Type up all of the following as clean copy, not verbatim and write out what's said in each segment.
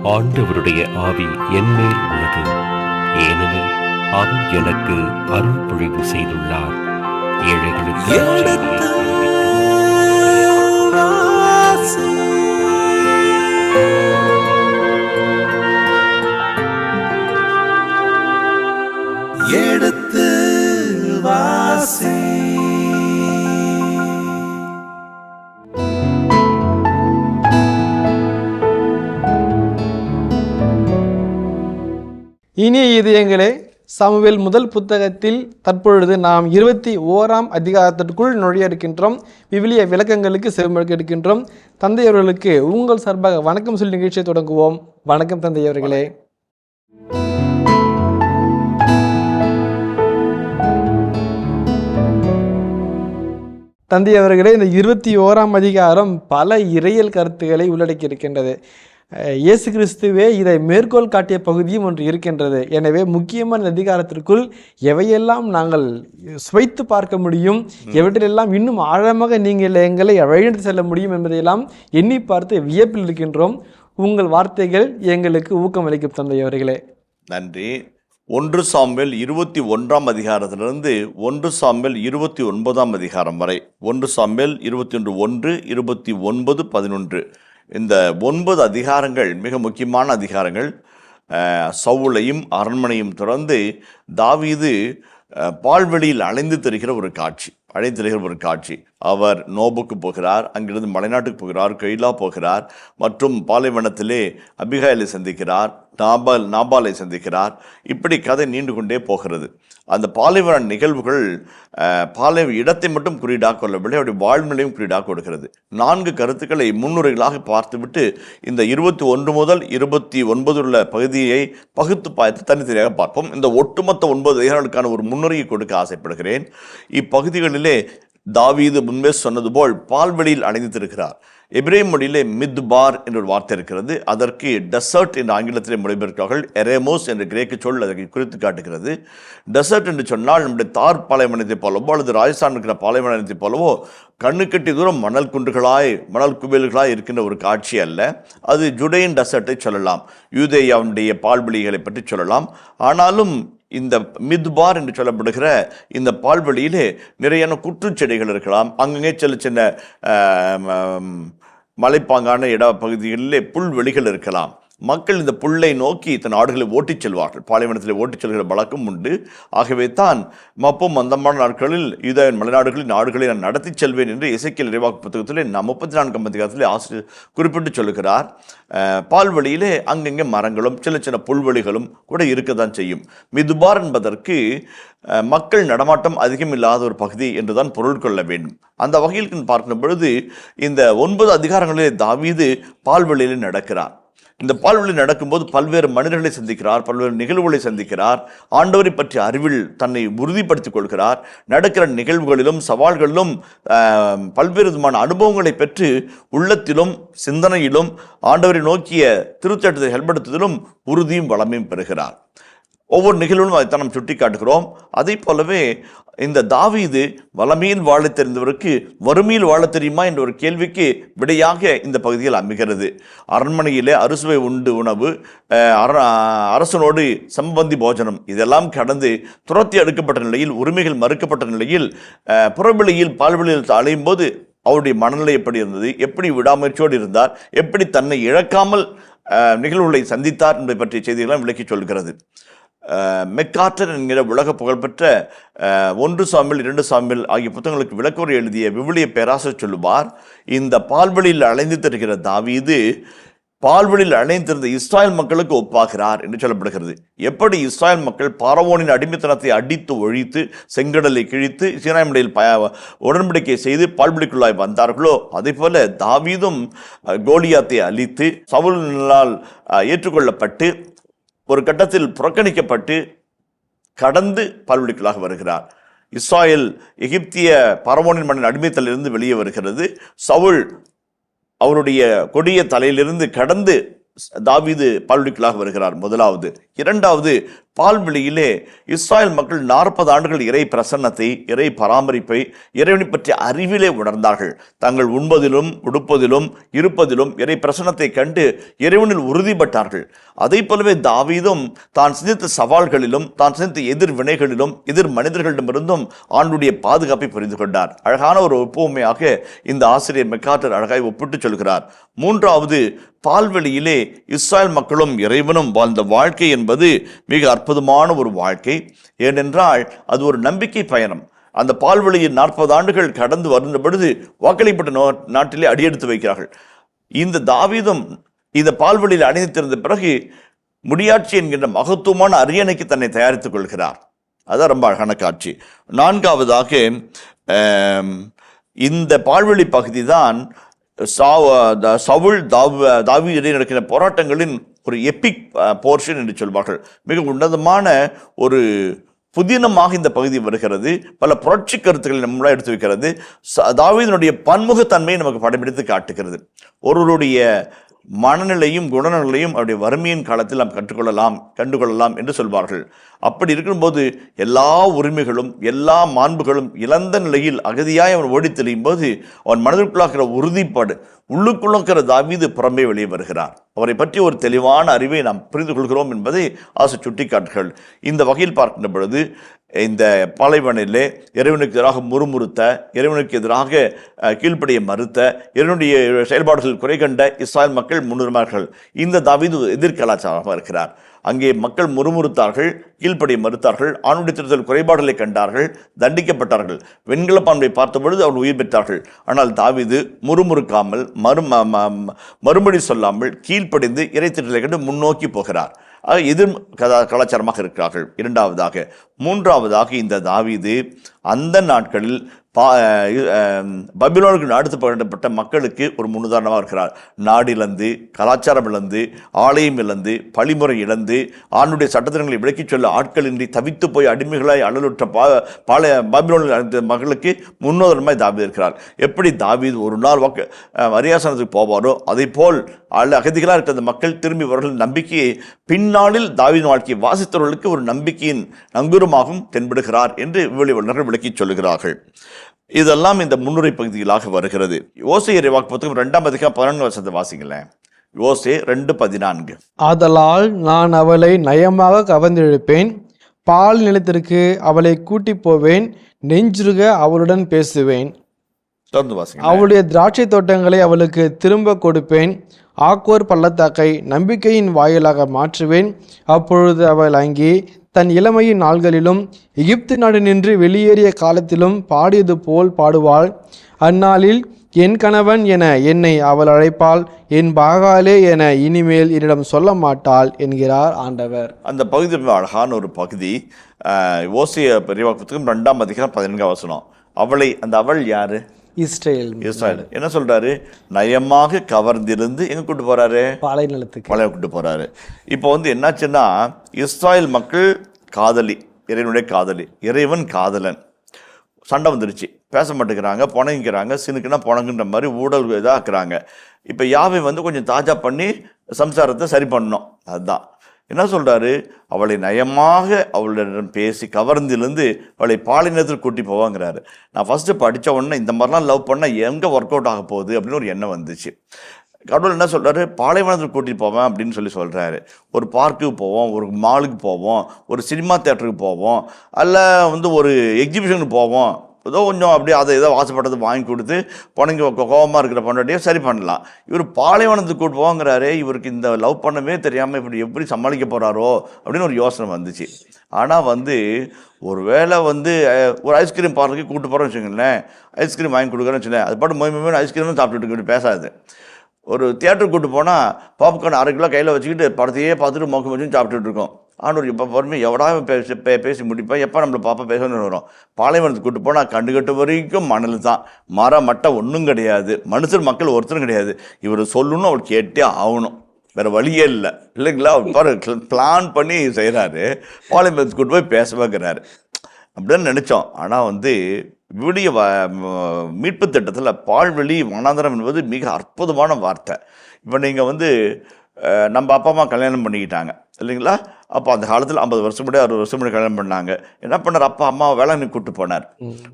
ஆண்டவருடைய ஆவி என்மேல் உள்ளது, ஏனெனில் அவர் எனக்கு அருள் பொழிவு செய்துள்ளார். ஏழைகளுக்கு எடுத்து வாசி. இனிய இதயங்களே, சாமுவேல் முதல் புத்தகத்தில் தற்பொழுது நாம் 21ஆம் அதிகாரத்திற்குள் நுழைய இருக்கின்றோம். விவிலிய விளக்கங்களுக்கு செவிமடுக்க இருக்கின்றோம். தந்தையவர்களுக்கு உங்கள் சார்பாக வணக்கம் சொல்லி நிகழ்ச்சியை தொடங்குவோம். வணக்கம் தந்தையவர்களே. தந்தையவர்களே, இந்த 21ஆம் அதிகாரம் பல இறையியல் கருத்துக்களை உள்ளடக்கி இருக்கின்றது. இயேசு கிறிஸ்துவே இதை மேற்கோள் காட்டிய பகுதியும் ஒன்று இருக்கின்றது. எனவே முக்கியமான அதிகாரத்திற்குள் எவையெல்லாம் நாங்கள் சுவைத்து பார்க்க முடியும், எவற்றிலெல்லாம் இன்னும் ஆழமாக நீங்கள் எங்களை வழிநடத்தி செல்ல முடியும் என்பதையெல்லாம் எண்ணி பார்த்து வியப்பில் இருக்கின்றோம். உங்கள் வார்த்தைகள் எங்களுக்கு ஊக்கமளிக்கும் தந்தையவர்களே. நன்றி. 1 சாமுவேல் 21ஆம் அதிகாரத்திலிருந்து 1 சாமுவேல் 29ஆம் அதிகாரம் வரை, 1 சாமுவேல் 21, 29, 11 இந்த 9 அதிகாரங்கள் மிக முக்கியமான அதிகாரங்கள். சவுலையும் அரண்மனையும் தொடர்ந்து தாவீது பால்வெளியில் அலைந்து திரிகிற ஒரு காட்சி. அவர் நோபுக்கு போகிறார், அங்கிருந்து மலைநாட்டுக்கு போகிறார், கெய்லா போகிறார், மற்றும் பாலைவனத்திலே அபிகாயிலை சந்திக்கிறார், நாபாலை சந்திக்கிறார். இப்படி கதை நீண்டு கொண்டே போகிறது. அந்த பாலைவன நிகழ்வுகள் இடத்தை மட்டும் குறியீடாக கொள்ளவில்லை, அவருடைய வாழ்நிலையும் குறியீடாக கொடுக்கிறது. 4 கருத்துக்களை முன்னுரைகளாக பார்த்துவிட்டு இந்த 21 முதல் 29 உள்ள பகுதியை பகுத்து பார்த்து தனித்தனியாக பார்ப்போம். இந்த ஒட்டுமொத்த 9 அதிகாரங்களுக்கான ஒரு முன்னுரையை கொடுக்க ஆசைப்படுகிறேன். இப்பகுதிகளிலே தாவீது முன்பே சொன்னது போல் பால்வெளியில் அடைந்திருக்கிறார். எபிரேய மொழியிலே மித்பார் என்ற ஒரு வார்த்தை இருக்கிறது. அதற்கு டெசர்ட் என்று ஆங்கிலத்திலே மொழிபெயர்க்கிறார்கள். எரேமோஸ் என்ற கிரேக்க சொல் அதற்கு குறித்து காட்டுகிறது. டெசர்ட் என்று சொன்னால் நம்முடைய தார் பாலைவனத்தை போலவோ அல்லது ராஜஸ்தான் இருக்கிற பாலைவனத்தை போலவோ கண்ணுக்கட்டி தூரம் மணல் குவியல்களாய் இருக்கின்ற ஒரு காட்சி அல்ல. அது ஜுடேன் டெசர்ட்டை சொல்லலாம், யூதேயாவுடைய பால்வெளிகளை பற்றி சொல்லலாம். ஆனாலும் இந்த மித்பார் என்று சொல்லப்படுகிற இந்த பால்வெளியிலே நிறையான குற்றுச்செடிகள் இருக்கலாம். அங்கங்கே சின்ன மலைப்பாங்கான பகுதிகளிலே புல்வெளிகள் இருக்கலாம். மக்கள் இந்த புல்லை நோக்கி தன் ஆடுகளை ஓட்டிச் செல்வார்கள். பாலைவனத்தில் ஓட்டிச் செல்கிற வழக்கம் உண்டு. ஆகவே தான் மப்பும் மந்தமான நாட்களில் யூதாவின் மலைநாடுகளின் நாடுகளை நான் நடத்தி செல்வேன் என்று எசேக்கியேல் இறைவாக்கு புத்தகத்திலே 34ஆம் அதிகாரத்திலே ஆசிரியர் குறிப்பிட்டு சொல்லுகிறார். பால்வெளியிலே அங்கங்கே மரங்களும் சின்ன புல்வெளிகளும் கூட இருக்க தான் செய்யும். மிதுபார் என்பதற்கு மக்கள் நடமாட்டம் அதிகம் இல்லாத ஒரு பகுதி என்றுதான் பொருள் கொள்ள வேண்டும். அந்த வகையில் பார்க்கும் பொழுது இந்த 9 அதிகாரங்களிலே தாவீது பால்வெளியில் நடக்கிறார். இந்த பால்வெளி நடக்கும்போது பல்வேறு மனிதர்களை சந்திக்கிறார், பல்வேறு நிகழ்வுகளை சந்திக்கிறார். ஆண்டவரை பற்றிய அறிவில் தன்னை உறுதிப்படுத்திக் கொள்கிறார். நடக்கிற நிகழ்வுகளிலும் சவால்களிலும் பல்வேறு விதமான அனுபவங்களை பெற்று உள்ளத்திலும் சிந்தனையிலும் ஆண்டவரை நோக்கிய திருச்சட்டத்தை செயல்படுத்துவதிலும் உறுதியும் வளமையும் பெறுகிறார். ஒவ்வொரு நிகழ்வும் அதைத்தான் நாம் சுட்டி காட்டுகிறோம். அதை போலவே இந்த தாவீது வளமையில் வாழ தெரிந்தவருக்கு வறுமையில் வாழ தெரியுமா என்ற ஒரு கேள்விக்கு விடையாக இந்த பகுதியில் அமைகிறது. அரண்மனையிலே அறுசுவை உணவு, அரசனோடு சம்பந்தி போஜனம், இதெல்லாம் கடந்து துரத்தி அடுக்கப்பட்ட நிலையில், உரிமைகள் மறுக்கப்பட்ட நிலையில், புறவெளியில் பால்வெளியில் அலையும் போது அவருடைய மனநிலை எப்படி இருந்தது, எப்படி விடாமுயற்சியோடு இருந்தார், எப்படி தன்னை இழக்காமல் நிகழ்வுகளை சந்தித்தார் என்பதை பற்றிய செய்திகளாம் விளக்கி சொல்கிறது. மெக்கார்ட்டர் என்கிற உலக புகழ்பெற்ற 1 சாமுவேல் 2 சாமுவேல் ஆகிய புத்தகங்களுக்கு விளக்குரை எழுதிய விவிலிய பேராசிரியர் சொல்லுவார், இந்த பால்வெளியில் அலைந்து திரிகிற தாவீது பால்வெளியில் அலைந்திருந்த இஸ்ராயல் மக்களுக்கு ஒப்பாகிறார் என்று சொல்லப்படுகிறது. எப்படி இஸ்ராயல் மக்கள் பார்வோனின் அடிமைத்தனத்தை அடித்து ஒழித்து செங்கடலை கிழித்து சீனாய்மலையில் உடன்படிக்கை செய்து பால்வெளிக்குள்ளாய் வந்தார்களோ, அதே போல தாவீதும் கோலியாத்தை அழித்து சவுலால் ஏற்றுக்கொள்ளப்பட்டு ஒரு கட்டத்தில் புறக்கணிக்கப்பட்டு கடந்து பால்வெளிக்குள்ளாக வருகிறார். இஸ்ராயல் எகிப்திய பார்வோனின் மண்ணின் அடிமைத்தலிலிருந்து வெளியே வருகிறது. சவுல் அவருடைய கொடிய தலையிலிருந்து கடந்து தாவீது பால்வெளிக்குள்ளாக வருகிறார். முதலாவது. இரண்டாவது, பால்வெளியிலே இஸ்ராயல் மக்கள் 40 ஆண்டுகள் இறை பிரசன்னத்தை, இறை பராமரிப்பை, இறைவனை பற்றிய அறிவிலே உணர்ந்தார்கள். தங்கள் உண்பதிலும் உடுப்பதிலும் இருப்பதிலும் இறை பிரசன்னத்தை கண்டு இறைவனில் உறுதிப்பட்டார்கள். அதை போலவே தாவீதும் தான் சிந்தித்த சவால்களிலும், தான் சிந்தித்த எதிர் வினைகளிலும், எதிர் மனிதர்களிடமிருந்தும் ஆண்டுடைய பாதுகாப்பை புரிந்து கொண்டார். அழகான ஒரு ஒப்புமையாக இந்த ஆசிரியர் மெக்கார்டர் அழகாய் ஒப்பிட்டு சொல்கிறார். மூன்றாவது, பால்வெளியிலே இஸ்ராயல் மக்களும் இறைவனும் வாழ்ந்த வாழ்க்கை என்பது மிக அற்புதமான ஒரு வாழ்க்கை. ஏனென்றால் அது ஒரு நம்பிக்கை பயணம். அந்த பால்வெளியில் 40 ஆண்டுகள் கடந்து வருகின்ற பொழுது வாக்களிப்பட்ட நாட்டிலே அடியெடுத்து வைக்கிறார்கள். இந்த தாவீதும் இந்த பால்வெளியில் அணிந்திருந்த பிறகு முடியாட்சி என்கின்ற மகத்துவமான அரியணைக்கு தன்னை தயாரித்துக் கொள்கிறார். அதான் ரொம்ப அழகான காட்சி. நான்காவதாக, இந்த பால்வெளி பகுதி தான் சவுல் தாவீது இடையே நடக்கிற போராட்டங்களின் ஒரு எபிக் போர்ஷன் என்று சொல்வார்கள். மிக உன்னதமான ஒரு புதினமாக இந்த பகுதி வருகிறது. பல புரட்சி கருத்துக்களை நம்மளாக எடுத்து வைக்கிறது. தாவீதினுடைய பன்முகத்தன்மையை நமக்கு படம்பிடித்து காட்டுகிறது. ஒருவருடைய மனநிலையும் குணநிலையும் அவருடைய வறுமையின் காலத்தில் நாம் கண்டுகொள்ளலாம் என்று சொல்வார்கள். அப்படி இருக்கும்போது எல்லா உரிமைகளும் எல்லா மாண்புகளும் இழந்த நிலையில் அகதியாய் அவன் ஓடி தெளியும் போது அவன் மனதிற்குள்ளாகிற உறுதிப்பாடு, உள்ளுக்குள்ளாக்கிற தாவீது புறம்பே வெளியே வருகிறார். அவரை பற்றி ஒரு தெளிவான அறிவை நாம் புரிந்து கொள்கிறோம் என்பதை ஆசை சுட்டிக்காட்டுகள். இந்த வகையில் பார்க்கின்ற பொழுது இந்த பாலைவனிலே இறைவனுக்கு எதிராக முறுமுறுத்த, இறைவனுக்கு எதிராக கீழ்ப்படிய மறுத்த, இறைவனுடைய செயல்பாடுகள் குறை கண்ட இஸ்ராயல் மக்கள் முன்னுரிமையாளர்கள். இந்த தாவீது எதிர்கலாச்சாரமாக இருக்கிறார். அங்கே மக்கள் முறுமுறுத்தார்கள், கீழ்ப்படிய மறுத்தார்கள், ஆணுடைய திருத்தல் குறைபாடுகளை கண்டார்கள், தண்டிக்கப்பட்டார்கள். வெண்கல பாம்பை பார்த்த பொழுது அவர்கள் உயிர் பெற்றார்கள். ஆனால் தாவீது முறுமுறுக்காமல், மறுமொழி சொல்லாமல் கீழ்ப்படிந்து இறை திருத்தலை கண்டு முன்னோக்கி போகிறார். எதிர் கலாச்சாரமாக இருக்கிறார்கள். இரண்டாவதாக. மூன்றாவதாக, இந்த தாவீது அந்த நாட்களில் பபிலோனுக்கு நடத்தப்பட்ட மக்களுக்கு ஒரு முன்னுதாரணமாக இருக்கிறார். நாடு இழந்து, கலாச்சாரம் இழந்து, ஆலயம் இழந்து, பழிமுறை இழந்து, ஆணுடைய சட்டத்திட்டங்களை விளக்கிச் சொல்ல ஆட்களின்றி தவித்து போய் அடிமைகளாய் அழலுற்ற பபிலோனில் மக்களுக்கு முன்னுதாரணமாய் தாவீது இருக்கிறார். எப்படி தாவீது ஒரு நாள் அரியாசனத்துக்கு போவாரோ அதை போல் அகதிகளாக இருக்கிற அந்த மக்கள் திரும்பி அவர்கள் நம்பிக்கையை பின்னாளில் தாவீதின் வாழ்க்கையை வாசித்தவர்களுக்கு ஒரு நம்பிக்கையின் நங்கூரமாகவும் தென்படுகிறார் என்று விவரிவர்கள் விளக்கி சொல்லுகிறார்கள். இதெல்லாம் இந்த முன்னுரை பகுதிகளாக வருகிறது. யோசே இறைவாக்கு புத்தகம் 2ஆம் அதிகாரம் 14 வசனத்தை வாசிங்களேன். யோசே 2:14. ஆதலால் நான் அவளை நயமாக கவர்ந்தெழுப்பேன், பால் நிலத்திற்கு அவளை கூட்டி போவேன், நெஞ்சுருக அவளுடன் பேசுவேன். அவளுடைய திராட்சை தோட்டங்களை அவளுக்கு திரும்ப கொடுப்பேன், ஆக்கோர் பள்ளத்தாக்கை நம்பிக்கையின் வாயிலாக மாற்றுவேன். அப்பொழுது அவள் அங்கே தன் இளமையின் நாள்களிலும் எகிப்து நாடு நின்று வெளியேறிய காலத்திலும் பாடியது போல் பாடுவாள். அந்நாளில் என் கணவன் என என்னை அவள் அழைப்பாள், என் பாகாலே என இனிமேல் என்னிடம் சொல்ல மாட்டாள் என்கிறார் ஆண்டவர். அந்த பகுதி அழகான ஒரு பகுதி. ஓசிய பெரியவாக்கு புத்தகம் 2ஆம் அதிகாரம் 14 வசனம். அவள் யாரு? இஸ்ரேல். என்ன சொல்றாரு? நயமாக கவர்ந்திருந்து எங்க கூட்டு போறாரு? பாலை நிலத்துக்கு கூட்டு போறாரு. இப்போ என்னாச்சுன்னா, இஸ்ராயல் மக்கள் காதலி, இறைவனுடைய காதலி, இறைவன் காதலன். சண்டை வந்துருச்சு, பேச மாட்டேங்கிறாங்க, புணங்கிக்கிறாங்க, சினுக்குன்னா புணங்குன்ற மாதிரி ஊழல் இதாக்குறாங்க. இப்போ யாவை கொஞ்சம் தாஜா பண்ணி சம்சாரத்தை சரி பண்ணணும். அதுதான் என்ன சொல்றாரு? அவளை நயமாக அவளிடம் பேசி கவர்ந்திலிருந்து அவளை பாலினத்தில் கூட்டி போவாங்கிறாரு. நான் ஃபர்ஸ்ட் படித்த உடனே இந்த மாதிரிலாம் லவ் பண்ணால் எங்கே ஒர்க் அவுட் ஆக போகுது அப்படின்னு ஒரு எண்ணம் வந்துச்சு. கடவுள் என்ன சொல்கிறாரு? பாலைவனத்தில் கூட்டிகிட்டு போவேன் அப்படின்னு சொல்கிறாரு. ஒரு பார்க்குக்கு போவோம், ஒரு மாலுக்கு போவோம், ஒரு சினிமா தேட்டருக்கு போவோம், அல்ல ஒரு எக்ஸிபிஷனுக்கு போவோம். ஏதோ கொஞ்சம் அப்படியே அதை ஏதோ ஆசைப்பட்டது வாங்கி கொடுத்து பொண்ணுங்க கோபமாக இருக்கிற பொண்டாட்டியை சரி பண்ணலாம். இவர் பாலைவனத்துக்கு கூட்டு போங்கிறாரு. இவருக்கு இந்த லவ் பண்ணவே தெரியாமல் இப்படி எப்படி சமாளிக்க போகிறாரோ அப்படின்னு ஒரு யோசனை வந்துச்சு. ஆனால் ஒரு வேளை ஒரு ஐஸ்கிரீம் பார்க்கு கூப்பிட்டு போகிறோன்னு வச்சுக்கோங்களேன், ஐஸ்கிரீம் வாங்கி கொடுக்குறேன்னு வச்சுக்கேன், அது பாட்டு மொய் ஐஸ்கிரீமும் சாப்பிட்டுட்டு பேசாது. ஒரு தியேட்டருக்கு கூப்பிட்டு போனால் பாப்கார்ன் 1/2 கிலோ கையில் வச்சுக்கிட்டு படத்தையே பார்த்துட்டு மொக்க வச்சுன்னு சாப்பிட்டுட்டு இருக்கோம். ஆண்டவர் எப்போ பொறுமை எவ்வளோ பேசி முடிப்பேன், எப்போ நம்மளை பாப்பா பேசணும்னு வரும். பாலைவனத்துக்கு கூப்பிட்டு போனால் கண்டுகட்டு வரைக்கும் மணல் தான், மட்டை ஒன்றும் கிடையாது, மனுஷர் மக்கள் ஒருத்தரும் கிடையாது. இவர் சொல்லணும்னு அவர் கேட்டே ஆகணும், வேறு வழியே இல்லை இல்லைங்களா? அவர் பிளான் பண்ணி செய்கிறாரு, பாலைவனத்துக்கு கூட்டு போய் பேசவேங்கிறாரு அப்படின்னு நினச்சோம். ஆனால் விடிய மீட்பு திட்டத்தில் பால்வெளி வனாந்தரம் என்பது மிக அற்புதமான வார்த்தை. இப்போ நீங்கள் நம்ம அப்பா அம்மா கல்யாணம் பண்ணிக்கிட்டாங்க இல்லைங்களா. அப்போ அந்த காலத்தில் 50 வருஷம் முன்னாடி 60 வருஷம் முன்னாடி கல்யாணம் பண்ணாங்க. என்ன பண்ணார், அப்பா அம்மா வேளாங்கண்ணி கூப்பிட்டு போனார்.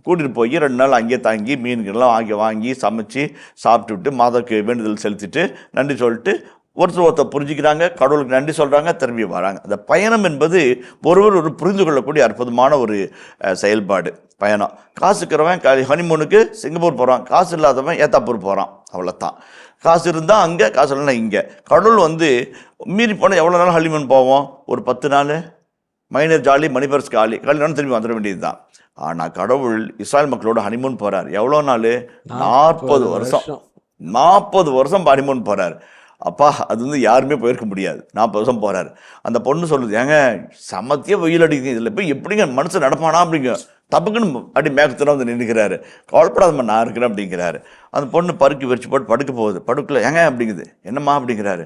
கூட்டிகிட்டு போய் 2 நாள் அங்கேயே தங்கி மீன்கள்லாம் வாங்கி சமைச்சு சாப்பிட்டுவிட்டு மாதாவுக்கு வேண்டுதல் செலுத்திட்டு நன்றி சொல்லிட்டு ஒருத்தர் புரிஞ்சுக்கிறாங்க, கடவுளுக்கு நன்றி சொல்கிறாங்க, திரும்பி வராங்க. அந்த பயணம் என்பது ஒரு புரிந்து கொள்ளக்கூடிய அற்புதமான ஒரு செயல்பாடு. பயணம் காசு இருக்கிறவன் ஹனிமூனுக்கு சிங்கப்பூர் போகிறான், காசு இல்லாதவன் ஏத்தாப்பூர் போகிறான், அவ்வளோதான். காசு இருந்தால் அங்கே, காசு இல்லைன்னா இங்கே. கடவுள் மீறி போனால் எவ்வளோ நாள் ஹனிமூன் போவோம், ஒரு 10 நாள் மைனர் ஜாலி, மணிபர்ஸ் காலி நாள் திரும்பி வந்துட வேண்டியது தான். ஆனால் கடவுள் இஸ்ராயல் மக்களோட ஹனிமூன் போகிறார். எவ்வளோ நாள், 40 வருஷம். 40 வருஷம் ஹனிமூன் போகிறார். அப்பா அது யாருமே போயிருக்க முடியாது. 40 வருஷம் போகிறாரு. அந்த பொண்ணு சொல்லுது, ஏங்க சமத்தியாக வெயில் அடிக்குது, இதில் போய் எப்படிங்க மனுஷன் நடப்பானா அப்படிங்க. தப்புக்குன்னு அப்படி மேகத்தில் நின்றுக்கிறாரு. கவலைப்படாதம்மா நான் இருக்கிறேன் அப்படிங்கிறாரு. அந்த பொண்ணு பருக்கி வச்சு போட்டு படுக்க போகுது. படுக்கல, ஏங்க அப்படிங்குது. என்னம்மா அப்படிங்கிறாரு.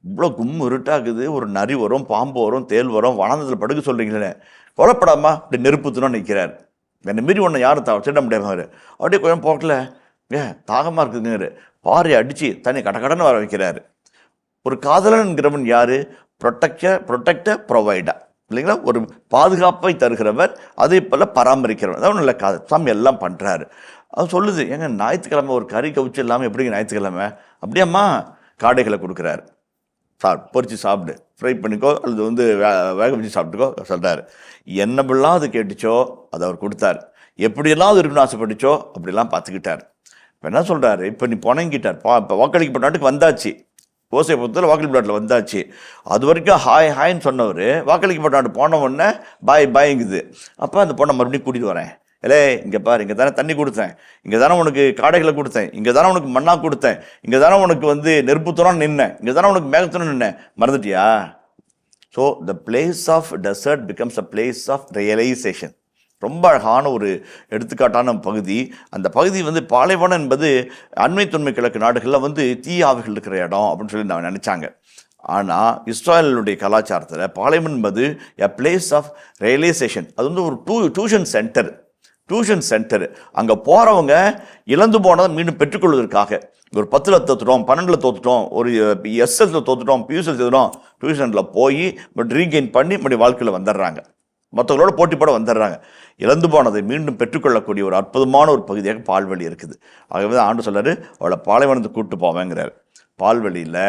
இவ்வளோ கும்மு இருட்டாக்குது, ஒரு நரி வரும், பாம்பு வரும், தேல் வரும், வனந்தத்தில் படுக்க சொல்கிறீங்களே, கவலைப்படாமா அப்படி நெருப்புத்துணும் நிற்கிறார். என்னை மீறி ஒன்று யாரும் திட்ட முடியாமல் அப்படியே கொஞ்சம் போக்கல, தாகமாக இருக்குதுங்கிறாரு. பாறை அடித்து தண்ணி கடன்னு வர வைக்கிறாரு. ஒரு காதலன் என்கிறவன் யார், ப்ரொடெக்டர் ப்ரொவைடர் இல்லைங்களா. ஒரு பாதுகாப்பை தருகிறவர், அதே போல் பராமரிக்கிறவர். அதான் நல்ல காதல். சாமி எல்லாம் பண்ணுறாரு. அது சொல்லுது, ஏங்க ஞாயிற்றுக்கிழமை ஒரு கறி கவுச்சு இல்லாமல் எப்படிங்க ஞாயிற்றுக்கிழமை, அப்படியேம்மா காடைகளை கொடுக்குறாரு. பொரிச்சு சாப்பிடு, ஃப்ரை பண்ணிக்கோ, அல்லது வேக வச்சு சாப்பிட்டுக்கோ சொல்கிறாரு. என்னப்பெல்லாம் அது கேட்டுச்சோ அதை அவர் கொடுத்தார். எப்படியெல்லாம் அது இருக்குன்னு ஆசைப்பட்டுச்சோ அப்படிலாம் பார்த்துக்கிட்டார். இப்போ என்ன சொல்கிறாரு, இப்போ நீ புணங்கிட்டார். இப்போ வாக்களிக்கப்பட்ட நாட்டுக்கு வந்தாச்சு, ஓசைபுரத்தில் வாக்களிக்கப்பட்ட நாட்டில் வந்தாச்சு. அது வரைக்கும் ஹாய்ன்னு சொன்னவர் வாக்களிக்கப்பட்ட நாட்டு போன உடனே பாய்ங்குது. அப்போ அந்த பொண்ணை மறுபடியும் கூட்டிகிட்டு வரேன். இல்லை இங்கே பாரு, இங்கே தானே தண்ணி கொடுத்தேன், இங்கே தானே உனக்கு காடைகளை கொடுத்தேன், இங்கே தானே உனக்கு மண்ணா கொடுத்தேன், இங்கே தானே உனக்கு நெருப்புத்துறான்னு நின்னேன், இங்கே தானே உனக்கு மேகத்துறன்னு நின்னேன், மறந்துட்டியா? So the place of desert becomes a place of realisation. ரொம்ப அழகான ஒரு எடுத்துக்காட்டான பகுதி. அந்த பகுதி பாலைவனம் என்பது அண்மை தொன்மை கிழக்கு நாடுகளில் தீய ஆவிகள் இருக்கிற இடம் அப்படின்னு சொல்லி நான் நினச்சாங்க. ஆனால் இஸ்ராயலுடைய கலாச்சாரத்தில் பாலைவனம் என்பது எ பிளேஸ் ஆஃப் ரியலைசேஷன். அது ஒரு டியூஷன் சென்டர். அங்கே போகிறவங்க இழந்து போனதை மீண்டும் பெற்றுக்கொள்வதற்காக, ஒரு 10ல் தோத்துட்டோம், 12ல் தோத்துட்டோம், ஒரு எஸ்எஸ்ல தோத்துட்டோம், பியூசில் தோத்துட்டோம், டியூஷனில் போய் பட் ரீகெயின் பண்ணி மறுபடியும் வாழ்க்கையில் வந்துடுறாங்க, மற்றவங்களோட போட்டி போட வந்துடுறாங்க. இழந்து போனதை மீண்டும் பெற்றுக்கொள்ளக்கூடிய ஒரு அற்புதமான ஒரு பகுதியாக பால்வெளி இருக்குது. ஆகவே ஆண்டு சொல்கிறாரு, அவளை பாலைவனத்தை கூப்பிட்டு போவேங்கிறார். பால்வெளியில்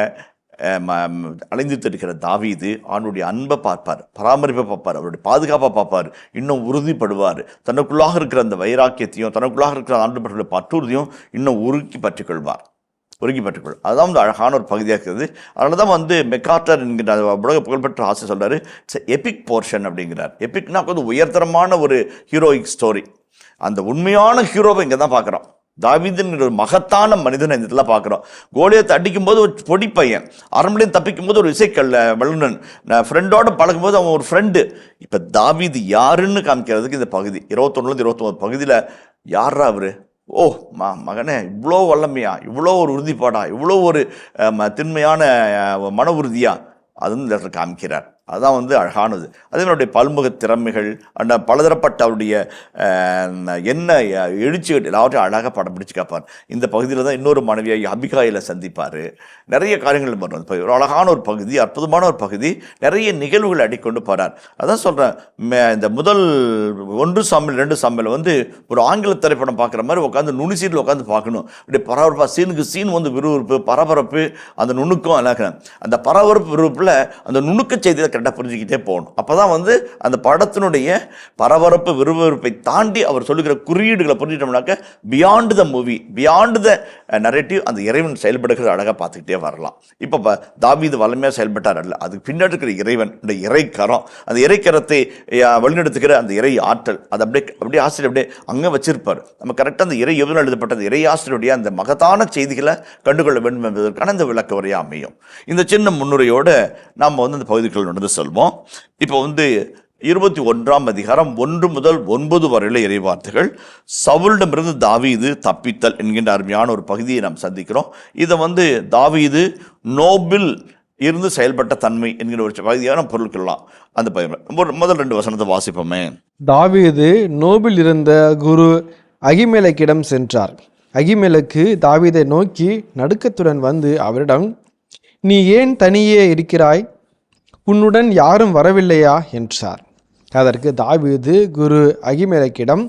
அலைந்து தடுக்கிற தாவீது ஆண்டுடைய அன்பை பார்ப்பார், பராமரிப்பை பார்ப்பார், அவருடைய பாதுகாப்பை பார்ப்பார், இன்னும் உறுதிப்படுவார். தனக்குள்ளாக இருக்கிற அந்த வைராக்கியத்தையும் தனக்குள்ளாக இருக்கிற ஆண்டு பற்றிய பற்றுறுதியும் இன்னும் உருக்கி பற்றிக்கொள்வார். அதுதான் அழகான ஒரு பகுதியாக இருக்குது. அதனால தான் மெக்கார்ட்டர் என்கிற உலக புகழ்பெற்ற ஆசிரியர் சொல்கிறாரு, இட்ஸ் எபிக் போர்ஷன் அப்படிங்கிறார். எபிக்னா உயர்தரமான ஒரு ஹீரோயிக் ஸ்டோரி. அந்த உண்மையான ஹீரோவை இங்கே தான் பார்க்குறோம். தாவீதுங்கிற ஒரு மகத்தான மனிதனை இந்த இடத்துல பார்க்குறோம். கோலியத்தை அடிக்கும்போது ஒரு பொடி பையன், அரண்மனையும் தப்பிக்கும் போது ஒரு இசைக்கல்ல வல்லுநன், ஃப்ரெண்டோட பழகும்போது அவன் ஒரு ஃப்ரெண்டு. இப்போ தாவீது யாருன்னு காமிக்கிறதுக்கு இந்த பகுதி 21 29 பகுதியில் யாரா அவர், ஓ மகனே இவ்வளோ வல்லமையா, இவ்வளோ ஒரு உறுதிப்பாடா, இவ்வளோ ஒரு திண்மையான மன உறுதியா, அதுவும் இந்த இடத்துல காமிக்கிறார். அதுதான் அழகானது. அதே அவருடைய பல்முக திறமைகள், அந்த பலதரப்பட்ட அவருடைய என்ன எழுச்சிகள் எல்லாவற்றையும் அழகாக படம் பிடிச்சு காப்பார். இந்த பகுதியில் தான் இன்னொரு மனைவியாகி அபிகாயில சந்திப்பார். நிறைய காரியங்கள் வரும். ஒரு அழகான ஒரு பகுதி, அற்புதமான ஒரு பகுதி, நிறைய நிகழ்வுகள் அடிக்கொண்டு போகிறார். அதான் சொல்கிறேன், இந்த முதல் 1 சாமுவேல் 2 சாமுவேல் ஒரு ஆங்கில திரைப்படம் பார்க்குற மாதிரி உட்காந்து நுணுசீட்டில் உட்காந்து பார்க்கணும். இப்படி பரபரப்பாக சீனுக்கு சீன் விறுவிறுப்பு, பரபரப்பு, அந்த நுணுக்கம் எல்லாம். அந்த பரபரப்பு விறுவிறுப்பில் அந்த நுணுக்க செய்தியை கரெக்டாக புரிஞ்சுக்கிட்டே போகணும். அப்போ தான் அந்த படத்தினுடைய பரபரப்பு விறுவிறுப்பை தாண்டி அவர் சொல்லுகிற குறியீடுகளை புரிஞ்சிட்டோம்னாக்க beyond the movie, beyond the narrative, அந்த இறைவன் செயல்படுகிறது அழகாக பார்த்துக்கிட்டே வரலாம். இப்போ தாவீது வல்லமையாக செயல்பட்டார் அல்ல, அதுக்கு பின்னாடி இருக்கிற இறைவன், இந்த இறைக்கரம், அந்த இறைக்கரத்தை வழிநடத்துகிற அந்த இறை ஆற்றல், அது அப்படியே ஆசிரியர் அப்படியே அங்கே வச்சிருப்பார். நம்ம கரெக்டாக அந்த இறை எவ்வளோ எழுதப்பட்ட அந்த இறை ஆசிரியருடைய அந்த மகத்தான செய்திகளை கண்டுகொள்ள வேண்டும் என்பதற்கான இந்த விளக்க உரையாக அமையும். இந்த சின்ன முன்னுரையோடு நாம் அந்த பகுதிகள் நடந்து சொல்வோம். இப்போ 21ஆம் அதிகாரம் 1 முதல் 9 வரையில இறைவார்த்தைகள். சவுலிடமிருந்து தாவீது தப்பித்தல் என்கின்ற அருமையான ஒரு பகுதியை நாம் சந்திக்கிறோம். இதை தாவீது நோபில் இருந்து செயல்பட்ட தன்மை என்கிற ஒரு பகுதியாக நாம் பொருள் கொள்ளலாம். அந்த முதல் 2 வசனத்தை வாசிப்போமே. தாவீது நோபில் இருந்த குரு அகிமெலக்கிடம் சென்றார். அகிமெலக்கு தாவீதை நோக்கி நடுக்கத்துடன் அவரிடம், நீ ஏன் தனியே இருக்கிறாய்? உன்னுடன் யாரும் வரவில்லையா என்றார். அதற்கு தாவீது குரு அகிமெலேக்கிடம்,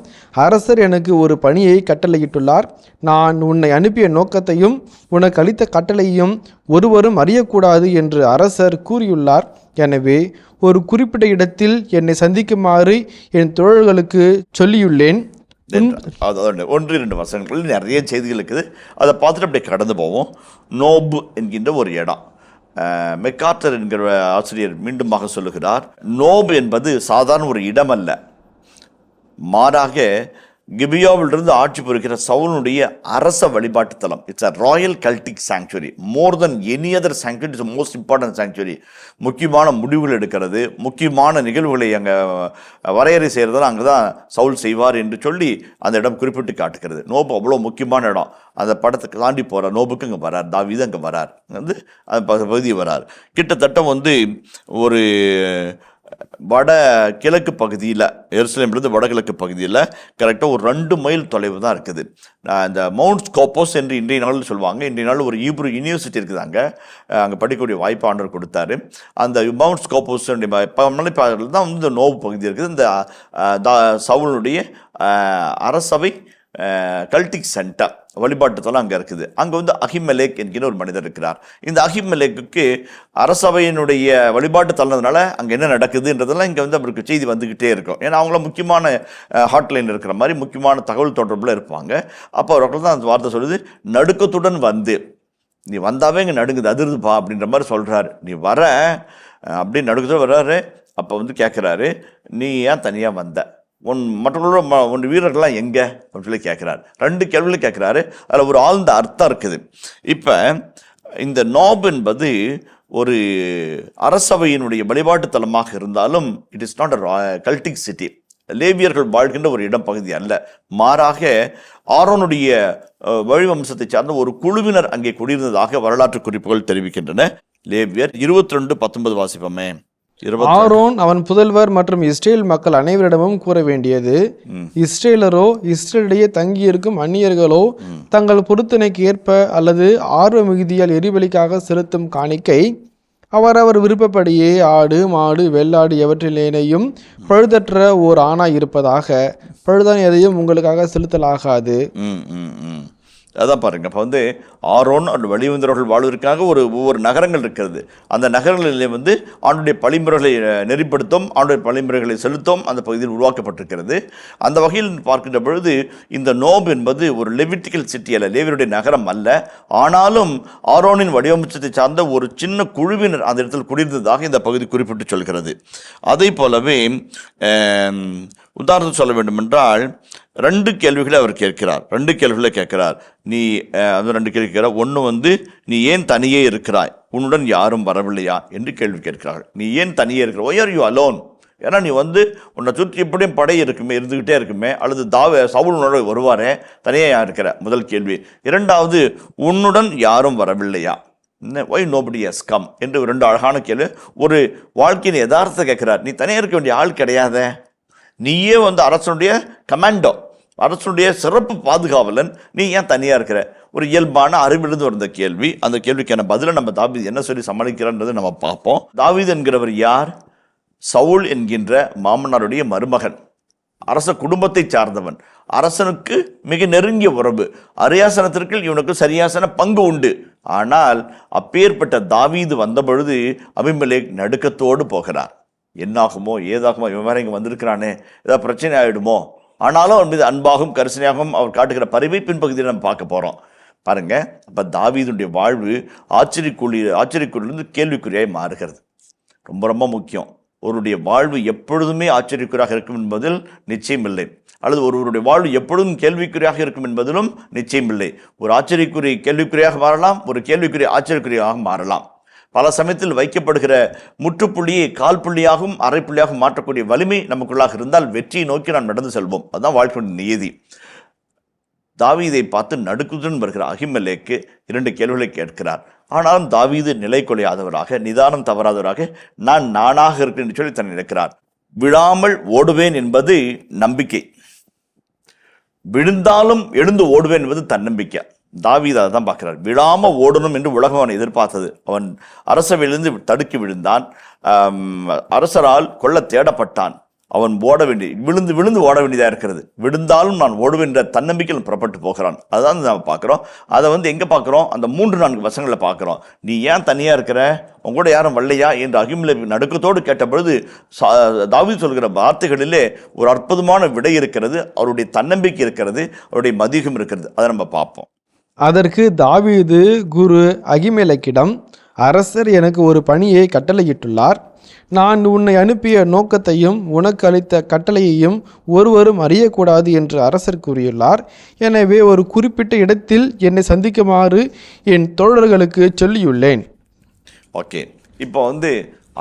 அரசர் எனக்கு ஒரு பணியை கட்டளையிட்டுள்ளார். நான் உன்னை அனுப்பிய நோக்கத்தையும் உனக்கு அளித்த கட்டளையும் ஒருவரும் அறியக்கூடாது என்று அரசர் கூறியுள்ளார். எனவே ஒரு குறிப்பிட்ட இடத்தில் என்னை சந்திக்குமாறு என் தோழர்களுக்கு சொல்லியுள்ளேன். அதோட 1-2 வசனங்களில் நிறைய செய்திகள் இருக்குது. அதை பார்த்துட்டு அப்படியே கடந்து போவோம். நோபு என்கின்ற ஒரு இடம், மெக்கார்டர் என்கிற ஆசிரியர் மீண்டுமாக சொல்லுகிறார், நோபு என்பது சாதாரண ஒரு இடம் அல்ல, மாறாக கிபியாவிலிருந்து ஆட்சி புரிகிற சவுலுடைய அரச வழிபாட்டு தலம். It's a royal cultic sanctuary. More than any other sanctuary, it's most important sanctuary. முக்கியமான முடிவுகள் எடுக்கிறது, முக்கியமான நிகழ்வுகளை அங்கே வரையறை செய்கிறதெல்லாம் அங்கே தான் சவுல் செய்வார் என்று சொல்லி அந்த இடம் குறிப்பிட்டு காட்டுகிறது. நோபு அவ்வளோ முக்கியமான இடம். அந்த படத்தை தாண்டி போகிறார், நோபுக்கு அங்கே வரார், தாவீது அங்கே வரார், வந்து அந்த பகுதி வரார். கிட்டத்தட்ட ஒரு வட கிழக்கு பகுதியில், எருசலேமிலிருந்து வடகிழக்கு பகுதியில் கரெக்டாக ஒரு 2 மைல் தொலைவு தான் இருக்குது. இந்த மவுண்ட் ஸ்கோப்போஸ் என்று இன்றைய நாளில் சொல்லுவாங்க. இன்றைய நாள் ஒரு ஈப்ரு யூனிவர்சிட்டி இருக்குது, அங்கே படிக்கக்கூடிய வாய்ப்பு ஆண்டவர் கொடுத்தாரு. அந்த மவுண்ட் ஸ்கோப்போஸ் மலைப்பாதையில் தான் இந்த நோபு பகுதி இருக்குது. இந்த சவுலுடைய அரசவை கல்டிக் சென்டர் வழிபாட்டுத்தலம் அங்கே இருக்குது. அங்கே அகிமெலேக் என்கிற ஒரு மனிதர் இருக்கிறார். இந்த அகிமெலேக்கு அரசவையினுடைய வழிபாட்டு தள்ளதுனால அங்கே என்ன நடக்குதுன்றதெல்லாம் இங்கே அவருக்கு செய்தி வந்துக்கிட்டே இருக்கும். ஏன்னா அவங்கள முக்கியமான ஹாட்லைன் இருக்கிற மாதிரி முக்கியமான தகவல் தொடர்பில் இருப்பாங்க. அப்போ அவர்கள் தான் அந்த வார்த்தை சொல்லுது, நடுக்கத்துடன் வந்து, நீ வந்தாவே இங்கே நடுங்குது, அதிருதுப்பா அப்படின்ற மாதிரி சொல்கிறாரு. நீ வர அப்படின்னு நடுக்கத்தோடு வர்றாரு. அப்போ கேட்குறாரு, நீ ஏன் தனியாக வந்த, மற்றவர்களோட வீரர்கள்லாம் எங்கே அப்படின்னு சொல்லி கேட்குறாரு. 2 கேள்விகளும் கேட்குறாரு. அதில் ஒரு ஆழ்ந்த அர்த்தம் இருக்குது. இப்போ இந்த நோப் என்பது ஒரு அரசவையினுடைய வழிபாட்டு தலமாக இருந்தாலும் it is not a cultic city. லேவியர்கள் வாழ்கின்ற ஒரு இடம் பகுதி அல்ல, மாறாக ஆரோனுடைய வழிவம்சத்தை சார்ந்த ஒரு குழுவினர் அங்கே குடியிருந்ததாக வரலாற்று குறிப்புகள் தெரிவிக்கின்றன. லேவியர் 22:19 வாசிப்போமே. ஆரோன் அவன் புதல்வர் மற்றும் இஸ்ரேல் மக்கள் அனைவரிடமும் கூற வேண்டியது, இஸ்ரேலரோ இஸ்ரேலிடையே தங்கியிருக்கும் அந்நியர்களோ தங்கள் பொருத்தனைக்கு ஏற்ப அல்லது ஆர்வ மிகுதியால் எரிபலிக்காக செலுத்தும் காணிக்கை அவரவர் விருப்பப்படியே ஆடு மாடு வெள்ளாடு எவற்றிலேனையும் பழுதற்ற ஓர் ஆணாய் இருப்பதாக, பழுதான எதையும் உங்களுக்காக செலுத்தலாகாது. அதான் பாருங்க. இப்போ ஆரோன் அந்த வழிவந்தவர்கள் வாழ்வதற்காக ஒவ்வொரு நகரங்கள் இருக்கிறது. அந்த நகரங்களிலே ஆண்டுடைய பழிமுறைகளை நெறிப்படுத்தும், ஆண்டுடைய பழிமுறைகளை செலுத்தும் அந்த பகுதியில் உருவாக்கப்பட்டிருக்கிறது. அந்த வகையில் பார்க்கின்ற பொழுது இந்த நோப் என்பது ஒரு லெவிட்டிக்கல் சிட்டி அல்ல, லேவியருடைய நகரம் அல்ல. ஆனாலும் ஆரோனின் வடிவமைச்சத்தை சார்ந்த ஒரு சின்ன குழுவினர் அந்த இடத்தில் குடியிருந்ததாக இந்த பகுதி குறிப்பிட்டு சொல்கிறது. அதை போலவே உதாரணம் சொல்ல வேண்டும் என்றால் 2 கேள்விகளை அவர் கேட்கிறார். 2 கேள்விகளை கேட்கிறார். நீ அந்த 2 கேள்வி கேட்கிறார். ஒன்று நீ ஏன் தனியே இருக்கிறாய், உன்னுடன் யாரும் வரவில்லையா என்று கேள்வி கேட்கிறார்கள். நீ ஏன் தனியே இருக்கிற, ஒய் ஆர் யூ அலோன்? ஏன்னா நீ உன்னை சுற்றி எப்படியும் படை இருந்துக்கிட்டே இருக்குமே, அல்லது சவுல் உன்னோட வருவாரே, தனியாக இருக்கிற முதல் கேள்வி. 2வது, உன்னுடன் யாரும் வரவில்லையா, ஒய் நோபடி ஹஸ் கம் என்று 2 அழகான கேள்வி. ஒரு வாழ்க்கையின் யதார்த்தத்தை கேட்கிறார். நீ தனியாக இருக்க வேண்டிய ஆள் கிடையாத, நீயே அரசனுடைய கமாண்டோ, அரசனுடைய சிறப்பு பாதுகாவலன், நீ ஏன் தனியாக இருக்கிற? ஒரு இயல்பான அறிவிலிருந்து வந்த கேள்வி. அந்த கேள்விக்கான பதிலை நம்ம தாவீது என்ன சொல்லி சமாளிக்கிறான்றதை நம்ம பார்ப்போம். தாவீது என்கிறவர் யார்? சவுல் என்கின்ற மாமனாருடைய மருமகன், அரச குடும்பத்தை சார்ந்தவன், அரசனுக்கு மிக நெருங்கிய உறவு, அரியாசனத்திற்கு இவனுக்கு சரியாசன பங்கு உண்டு. ஆனால் அப்பேற்பட்ட தாவீது வந்த பொழுது அபிமெலேக் நடுக்கத்தோடு போகிறார். என்னாகுமோ ஏதாகுமோ, இவன் வேற இங்கே வந்திருக்கிறானே, ஏதாவது பிரச்சனை ஆகிடுமோ. ஆனாலும் அவன் மீது அன்பாகவும் கரிசனையாகவும் அவர் காட்டுகிற பரிவை பின்பகுதியில் நம்ம பார்க்க போகிறோம். பாருங்க, அப்போ தாவீதுடைய வாழ்வு ஆச்சரியக்குள்ளிருந்து கேள்விக்குறியாய் மாறுகிறது. ரொம்ப ரொம்ப முக்கியம். ஒருவருடைய வாழ்வு எப்பொழுதுமே ஆச்சரியக்குறியாக இருக்கும் என்பதில் நிச்சயம் இல்லை, அல்லது ஒருவருடைய வாழ்வு எப்பொழுதும் கேள்விக்குறியாக இருக்கும் என்பதிலும் நிச்சயம் இல்லை. ஒரு ஆச்சரியக்குறி கேள்விக்குறியாக மாறலாம், ஒரு கேள்விக்குறி ஆச்சரியக்குறியாக மாறலாம். பல சமயத்தில் வைக்கப்படுகிற முற்றுப்புள்ளியை கால் புள்ளியாகவும் அரை புள்ளியாகவும் மாற்றக்கூடிய வலிமை நமக்குள்ளாக இருந்தால் வெற்றியை நோக்கி நாம் நடந்து செல்வோம். அதுதான் வாழ்க்கையின் நியதி. தாவீதை பார்த்து நடுக்குடன் வருகிற அகிமெலேக்கு 2 கேள்விகளை கேட்கிறார். ஆனாலும் தாவீது நிலை கொலையாதவராக, நிதானம் தவறாதவராக, நானாக இருக்கிறேன் என்று சொல்லி தன்னை நினைக்கிறார். விழாமல் ஓடுவேன் என்பது நம்பிக்கை, விழுந்தாலும் எழுந்து ஓடுவேன் என்பது தன்னம்பிக்கை. தாவீது அதை தான் பார்க்கிறார். விழாமல் ஓடணும் என்று உலகம் அவனை எதிர்பார்த்தது. அவன் அரசவையிலிருந்து தடுக்கி விழுந்தான். அரசரால் கொல்ல தேடப்பட்டான். அவன் ஓட விழுந்து விழுந்து ஓட வேண்டியதாக இருக்கிறது. விழுந்தாலும் நான் ஓடுவேன் என்ற தன்னம்பிக்கையில் புறப்பட்டு போகிறான். அதுதான் நம்ம பார்க்குறோம். அதை எங்கே பார்க்குறோம்? அந்த 3-4 வசங்களில் பார்க்குறோம். நீ ஏன் தனியாக இருக்கிற, உங்களோட யாரும் வரலையா என்று அகிமெலேக் நடுக்கத்தோடு கேட்டபொழுது தாவீது சொல்கிற வார்த்தைகளிலே ஒரு அற்புதமான விடை இருக்கிறது. அவருடைய தன்னம்பிக்கை இருக்கிறது, அவருடைய மதிகம் இருக்கிறது. அதை நம்ம பார்ப்போம். அதற்கு தாவீது குரு அகிமெலேக்கிடம், அரசர் எனக்கு ஒரு பணியை கட்டளையிட்டுள்ளார். நான் உன்னை அனுப்பிய நோக்கத்தையும் உனக்கு அளித்த கட்டளையையும் ஒருவரும் அறியக்கூடாது என்று அரசர் கூறியுள்ளார். எனவே ஒரு குறிப்பிட்ட இடத்தில் என்னை சந்திக்குமாறு என் தோழர்களுக்கு சொல்லியுள்ளேன். ஓகே, இப்போ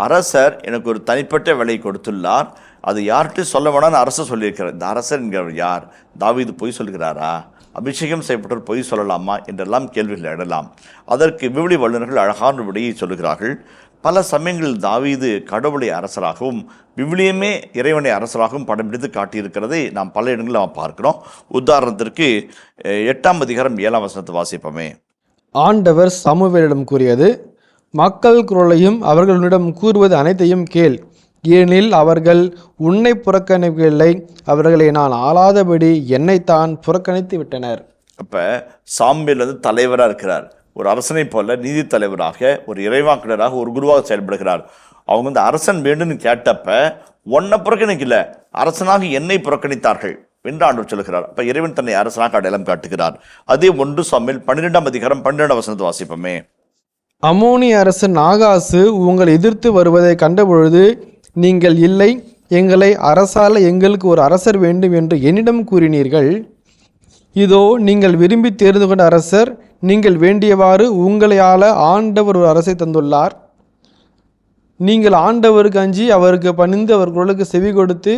அரசர் எனக்கு ஒரு தனிப்பட்ட வேலை கொடுத்துள்ளார். அது யார்கிட்ட சொல்ல வேணாம்னு அரசர் சொல்லியிருக்கிறார். இந்த அரசர் என்கிறவர் யார்? தாவீது பொய் சொல்கிறாரா? அபிஷேகம் செய்யப்பட்டவர் பொய் சொல்லலாமா என்றெல்லாம் கேள்விகள் எழலாம். அதற்கு விவிலி வல்லுநர்கள் அழகான விடையை சொல்லுகிறார்கள். பல சமயங்களில் தாவீது கடவுளை அரசராகவும் விவிலியமே இறைவனை அரசராகவும் படம் பிடித்து காட்டியிருக்கிறதை நாம் பல இடங்களில் நாம் பார்க்கிறோம். உதாரணத்திற்கு 8ஆம் அதிகாரம் 7ஆம் வசனத்தை வாசிப்போமே. ஆண்டவர் சாமுவேலிடம் கூறியது, மக்கள் குரலையும் அவர்களிடம் கூறுவது அனைத்தையும் கேள், ஏனெனில் அவர்கள் உன்னை புறக்கணிக்கவில்லை, அவர்களை நான் ஆளாதபடி என்னைத்தான் புறக்கணித்து விட்டனர். அப்போ சாமுவேல் தலைவராக இருக்கிறார். ஒரு அரசனை போல நீதி தலைவராக, ஒரு இறைவாக்கினராக, ஒரு குருவாக செயல்படுகிறார். அவங்க அரசன் வேண்டும்னு கேட்டப்ப ஒன்னை புறக்கணிக்கல, அரசனாக என்னை புறக்கணித்தார்கள் என்று ஆண்டவர் சொல்கிறார். அப்ப இறைவன் தன்னை அரசனாக அடையாளம் காட்டுகிறார். அதே 1 சாமுவேல் 12ஆம் அதிகாரம் 12ஆம் வசனத்தை வாசிப்போமே. அம்மோனி அரசன் நாகாசு உங்களை எதிர்த்து வருவதை கண்டபொழுது நீங்கள் இல்லை, எங்களை அரசால எங்களுக்கு ஒரு அரசர் வேண்டும் என்று என்னிடம் கூறினீர்கள். இதோ நீங்கள் விரும்பி தேர்ந்து கொண்ட அரசர், நீங்கள் வேண்டியவாறு உங்களையால ஆண்டவர் ஒரு அரசை தந்துள்ளார். நீங்கள் ஆண்டவருக்கு அஞ்சி அவருக்கு பணிந்து அவர் குரலுக்கு செவி கொடுத்து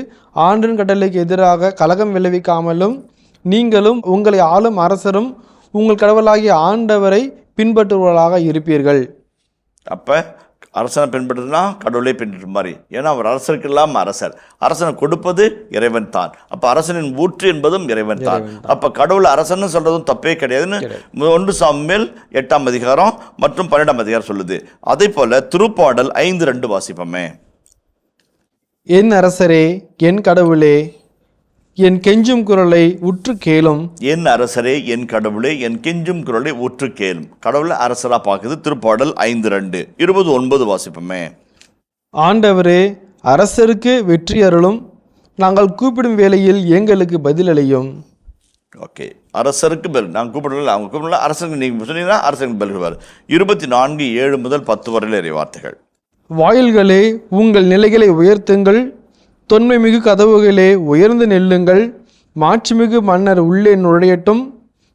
ஆண்டின் கட்டளைக்கு எதிராக கலகம் விளைவிக்காமலும் நீங்களும் உங்களை ஆளும் அரசரும் உங்கள் கடவுளாகிய ஆண்டவரை பின்பற்றுவர்களாக இருப்பீர்கள். அப்போ அரசனை பின்பற்றுனா கடவுளை பின்பற்ற மாதிரி. ஏன்னா அவர் அரசருக்கெல்லாம் அரசர். அரசனை கொடுப்பது இறைவன் தான். அப்போ அரசனின் ஊற்று என்பதும் இறைவன் தான். அப்போ கடவுள் அரசன்னு சொல்றதும் தப்பே கிடையாதுன்னு 1 சாமுவேல் 8ஆம் அதிகாரம் மற்றும் 12ஆம் அதிகாரம் சொல்லுது. அதே போல திருப்பாடல் 5:2 வாசிப்போமே. என் அரசரே, என் கடவுளே, என் கெஞ்சும் குரலை உற்று கேளும். என் அரசரே, என் கடவுளே, என் கெஞ்சும் குரலை உற்று கேளும். கடவுளை அரசரா பார்க்குது. திருப்பாடல் 5:2. 29 வாசிப்போமே. ஆண்டவரே, அரசருக்கு வெற்றி அருளும், நாங்கள் கூப்பிடும் வேளையில் எங்களுக்கு பதிலளியும். ஓகே, அரசருக்கு பதில் நாங்கள் கூப்பிடல, அவங்க கூப்பிடல, அரசருக்கு நீங்கள் சொன்னீங்கன்னா அரசருக்கு பதில். 24:7 முதல் 10 வரையில் வார்த்தைகள். வாயில்களே, உங்கள் நிலைகளை உயர்த்துங்கள், தொன்மைமிகு கதவுகளே உயர்ந்து நெல்லுங்கள், மாட்சிமிகு மன்னர் உள்ளே நுழையட்டும்.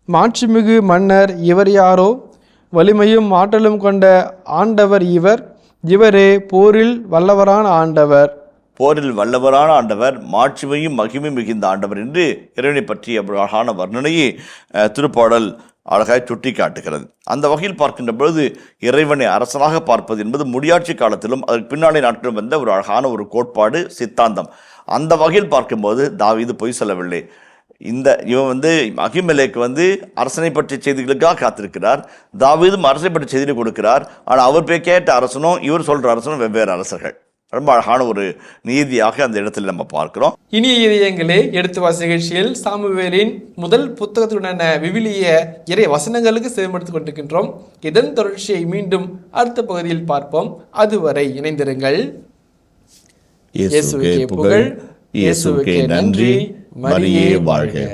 மாட்சிமிகு மன்னர் இவர் யாரோ? வலிமையும் ஆற்றலும் கொண்ட ஆண்டவர் இவர், இவரே போரில் வல்லவரான ஆண்டவர். போரில் வல்லவரான ஆண்டவர், மாட்சிமையும் மகிமை மிகுந்த ஆண்டவர் என்று இறைவனை பற்றிய அழகான வர்ணனையை திருப்பாடல் அழகாக சுட்டி காட்டுகிறது. அந்த வகையில் பார்க்கின்ற பொழுது இறைவனை அரசனாக பார்ப்பது என்பது முடியாட்சி காலத்திலும் அதற்கு பின்னாலே நாட்களும் வந்த ஒரு அழகான ஒரு கோட்பாடு, சித்தாந்தம். அந்த வகையில் பார்க்கும்போது தாவீது பொய் சொல்லவில்லை. இவன் அகிமெலேக் அரசனை பற்றிய செய்திகளுக்காக காத்திருக்கிறார். தாவீதும் அரசனை பற்றிய செய்தியை கொடுக்கிறார். ஆனால் அவர் போய் கேட்ட அரசனும் இவர் சொல்கிற அரசனும் வெவ்வேறு அரசர்கள். ரொம்ப அழகான ஒரு நீதியாக அந்த இடத்துல நம்ம பார்க்கிறோம். இனிய இதயங்களே, எடுத்து வாசி நிகழ்ச்சியில் சாமுவேலின் முதல் புத்தகத்துடனான விவிலிய இறை வசனங்களுக்கு செவிமடுத்துக் கொண்டிருக்கின்றோம். இதன் தொடர்ச்சியை மீண்டும் அடுத்த பகுதியில் பார்ப்போம். அதுவரை இணைந்திருங்கள். இயேசுவுக்கே புகழ், இயேசுவுக்கே நன்றி, மரியே வாழ்க.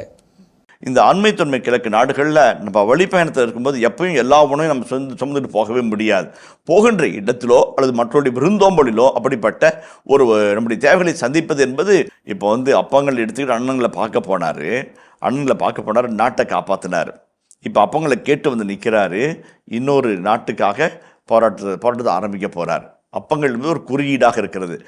இந்த அண்மை தொன்மை கிழக்கு நாடுகளில் நம்ம வழிப்பயணத்தில் இருக்கும்போது எப்பயும் எல்லா உணவையும் நம்ம சுமந்துட்டு போகவே முடியாது. போகின்ற இடத்திலோ அல்லது மற்றவருடைய விருந்தோம்பலிலோ அப்படிப்பட்ட ஒரு நம்முடைய தேவைகளை சந்திப்பது என்பது இப்போ அப்பங்கள் எடுத்துக்கிட்டு அண்ணங்களை பார்க்க போனார், நாட்டை காப்பாற்றினார். இப்போ அப்பங்களை கேட்டு நிற்கிறாரு, இன்னொரு நாட்டுக்காக போராட்டத்தை ஆரம்பிக்க போகிறார். அப்பங்கள் ஒரு குறியீடாக இருக்கிறது.